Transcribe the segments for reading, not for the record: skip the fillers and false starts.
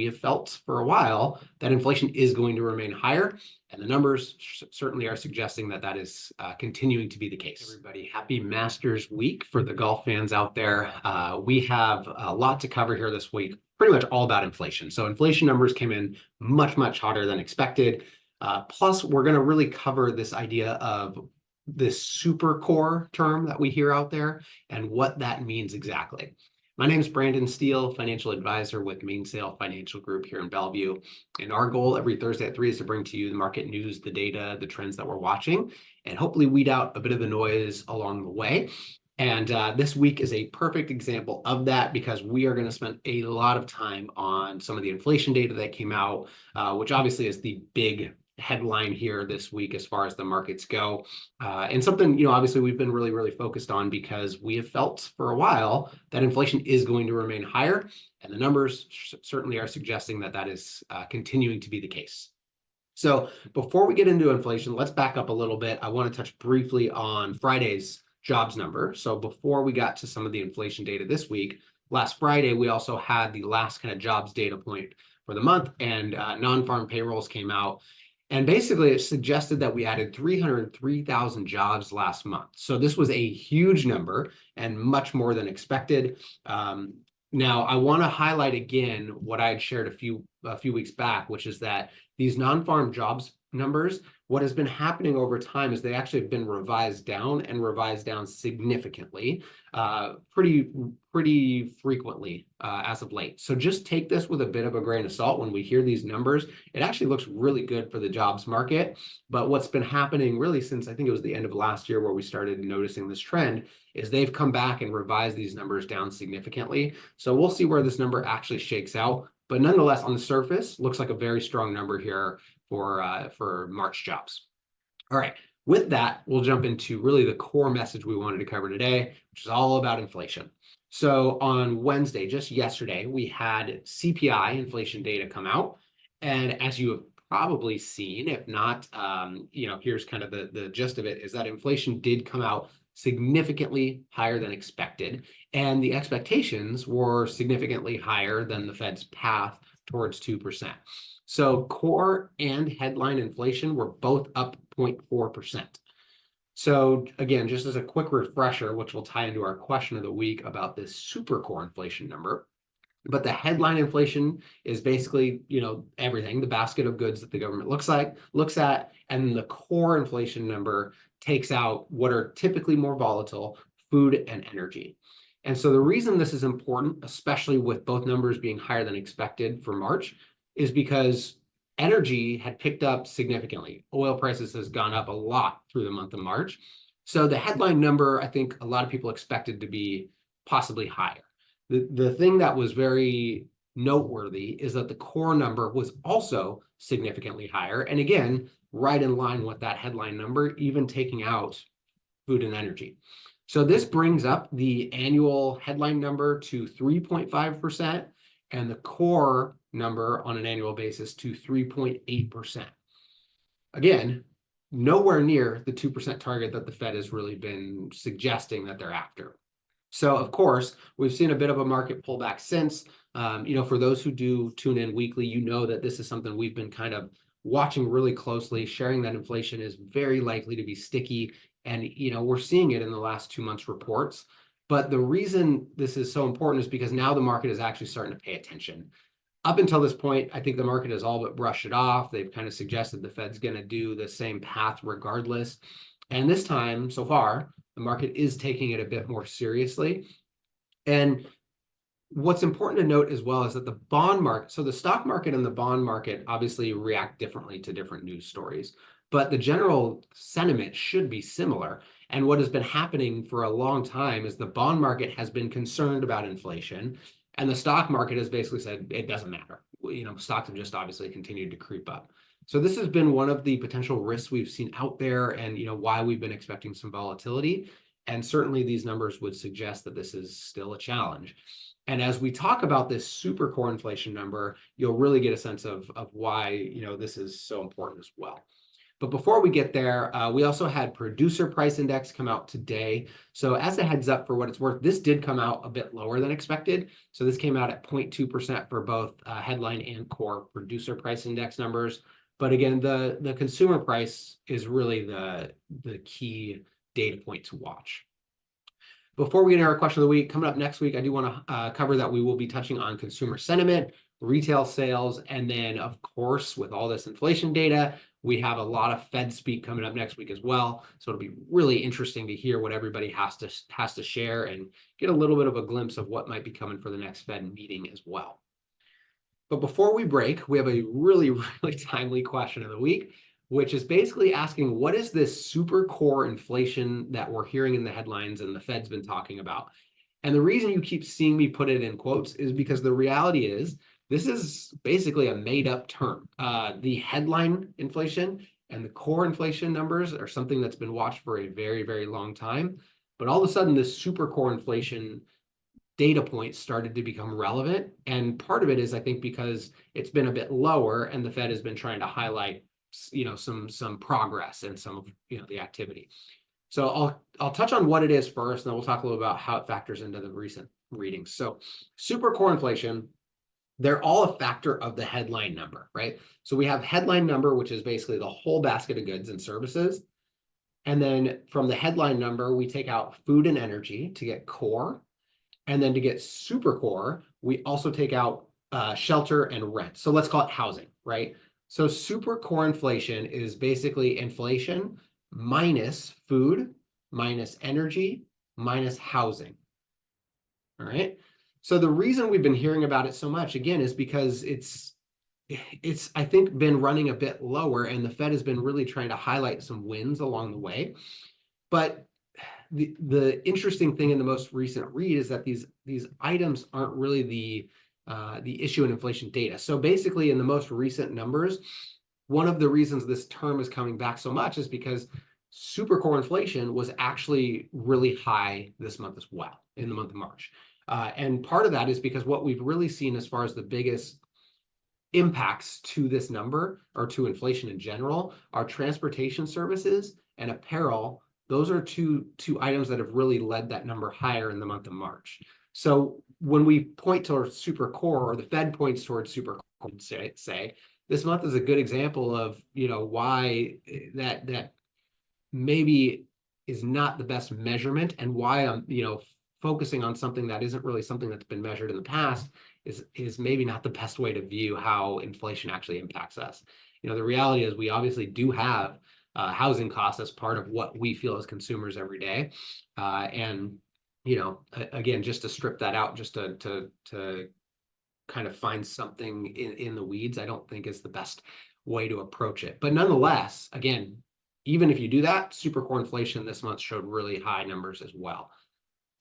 We have felt for a while that inflation is going to remain higher, and the numbers certainly are suggesting that that is continuing to be the case. Everybody, happy Masters Week for the golf fans out there. We have a lot to cover here this week, pretty much all about inflation. So inflation numbers came in much, much hotter than expected. Plus, we're going to really cover this idea of this Supercore term that we hear out there and what that means exactly. My name is Brandon Steele, financial advisor with Mainsail Financial Group here in Bellevue. And our goal every Thursday at 3 is to bring to you the market news, the data, the trends that we're watching, and hopefully weed out a bit of the noise along the way. And this week is a perfect example of that because we are going to spend a lot of time on some of the inflation data that came out, which obviously is the big headline here this week as far as the markets go. And something, obviously we've been really, really focused on because we have felt for a while that inflation is going to remain higher. And the numbers certainly are suggesting that that is continuing to be the case. So before we get into inflation, let's back up a little bit. I want to touch briefly on Friday's jobs number. So before we got to some of the inflation data this week, last Friday, we also had the last kind of jobs data point for the month, and non-farm payrolls came out. And basically, it suggested that we added 303,000 jobs last month. So this was a huge number and much more than expected. Now, I want to highlight again what I had shared a few weeks back, which is that these non-farm jobs numbers, what has been happening over time is they actually have been revised down and revised down significantly, pretty frequently as of late. So just take this with a bit of a grain of salt. When we hear these numbers, it actually looks really good for the jobs market. But what's been happening really since I think it was the end of last year where we started noticing this trend is they've come back and revised these numbers down significantly. So we'll see where this number actually shakes out. But nonetheless, on the surface, looks like a very strong number here for March jobs. All right, with that, we'll jump into really the core message we wanted to cover today, which is all about inflation. So on Wednesday, just yesterday, we had CPI inflation data come out. And as you have probably seen, if not, here's kind of the gist of it, is that inflation did come out significantly higher than expected. And the expectations were significantly higher than the Fed's path towards 2%. So core and headline inflation were both up 0.4%. So again, just as a quick refresher, which will tie into our question of the week about this Supercore inflation number, but the headline inflation is basically, everything, the basket of goods that the government looks at, and the core inflation number takes out what are typically more volatile, food and energy. And so the reason this is important, especially with both numbers being higher than expected for March, is because energy had picked up significantly. Oil prices has gone up a lot through the month of March. So the headline number, I think a lot of people expected to be possibly higher. The thing that was very noteworthy is that the core number was also significantly higher. And again, right in line with that headline number, even taking out food and energy. So this brings up the annual headline number to 3.5% and the core number on an annual basis to 3.8%. Again, nowhere near the 2% target that the Fed has really been suggesting that they're after. So, of course, we've seen a bit of a market pullback since. For those who do tune in weekly, that this is something we've been kind of watching really closely, sharing that inflation is very likely to be sticky. And, we're seeing it in the last 2 months' reports. But the reason this is so important is because now the market is actually starting to pay attention. Up until this point, I think the market has all but brushed it off. They've kind of suggested the Fed's going to do the same path regardless. And this time, so far, the market is taking it a bit more seriously. And what's important to note as well is that the bond market, so the stock market and the bond market obviously react differently to different news stories, but the general sentiment should be similar. And what has been happening for a long time is the bond market has been concerned about inflation, and the stock market has basically said it doesn't matter. Stocks have just obviously continued to creep up. So this has been one of the potential risks we've seen out there, and why we've been expecting some volatility. And certainly these numbers would suggest that this is still a challenge. And as we talk about this Supercore inflation number, you'll really get a sense of why this is so important as well. But before we get there, we also had producer price index come out today. So as a heads up for what it's worth, this did come out a bit lower than expected. So this came out at 0.2% for both headline and core producer price index numbers. But again, the consumer price is really the key data point to watch. Before we get into our question of the week, coming up next week, I do want to cover that we will be touching on consumer sentiment, retail sales, and then, of course, with all this inflation data, we have a lot of Fed speak coming up next week as well. So it'll be really interesting to hear what everybody has to share and get a little bit of a glimpse of what might be coming for the next Fed meeting as well. But before we break, we have a really, really timely question of the week, which is basically asking, what is this Supercore inflation that we're hearing in the headlines and the Fed's been talking about? And the reason you keep seeing me put it in quotes is because the reality is this is basically a made-up term. The headline inflation and the core inflation numbers are something that's been watched for a very, very long time. But all of a sudden, this Supercore inflation data points started to become relevant. And part of it is, I think, because it's been a bit lower and the Fed has been trying to highlight, some progress and some of, the activity. So I'll touch on what it is first, and then we'll talk a little about how it factors into the recent readings. So Supercore inflation, they're all a factor of the headline number, right? So we have headline number, which is basically the whole basket of goods and services. And then from the headline number, we take out food and energy to get core. And then to get Supercore, we also take out shelter and rent. So let's call it housing, right? So Supercore inflation is basically inflation minus food, minus energy, minus housing. All right. So the reason we've been hearing about it so much, again, is because it's I think been running a bit lower, and the Fed has been really trying to highlight some wins along the way. But the interesting thing in the most recent read is that these items aren't really the issue in inflation data. So basically, in the most recent numbers, one of the reasons this term is coming back so much is because Supercore inflation was actually really high this month as well, in the month of March. And part of that is because what we've really seen as far as the biggest impacts to this number, or to inflation in general, are transportation services and apparel. Those are two items that have really led that number higher in the month of March. So when we point towards Supercore, or the Fed points towards Supercore, say this month is a good example of why that maybe is not the best measurement, and why I'm focusing on something that isn't really something that's been measured in the past is maybe not the best way to view how inflation actually impacts us. The reality is we obviously do have housing costs as part of what we feel as consumers every day. And, again, just to strip that out, just to kind of find something in the weeds, I don't think is the best way to approach it. But nonetheless, again, even if you do that, Supercore inflation this month showed really high numbers as well.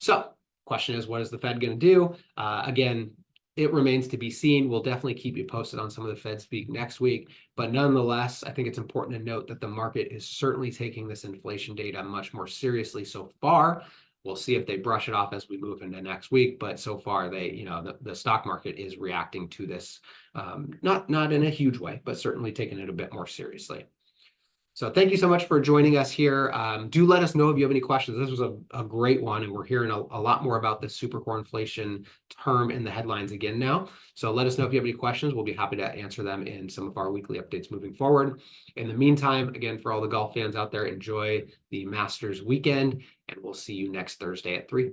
So question is, what is the Fed going to do? Again, it remains to be seen. We'll definitely keep you posted on some of the Fed speak next week. But nonetheless, I think it's important to note that the market is certainly taking this inflation data much more seriously so far. We'll see if they brush it off as we move into next week. But so far, the stock market is reacting to this, not in a huge way, but certainly taking it a bit more seriously. So thank you so much for joining us here. Do let us know if you have any questions. This was a great one, and we're hearing a lot more about this Supercore inflation term in the headlines again now. So let us know if you have any questions. We'll be happy to answer them in some of our weekly updates moving forward. In the meantime, again, for all the golf fans out there, enjoy the Masters weekend, and we'll see you next Thursday at 3.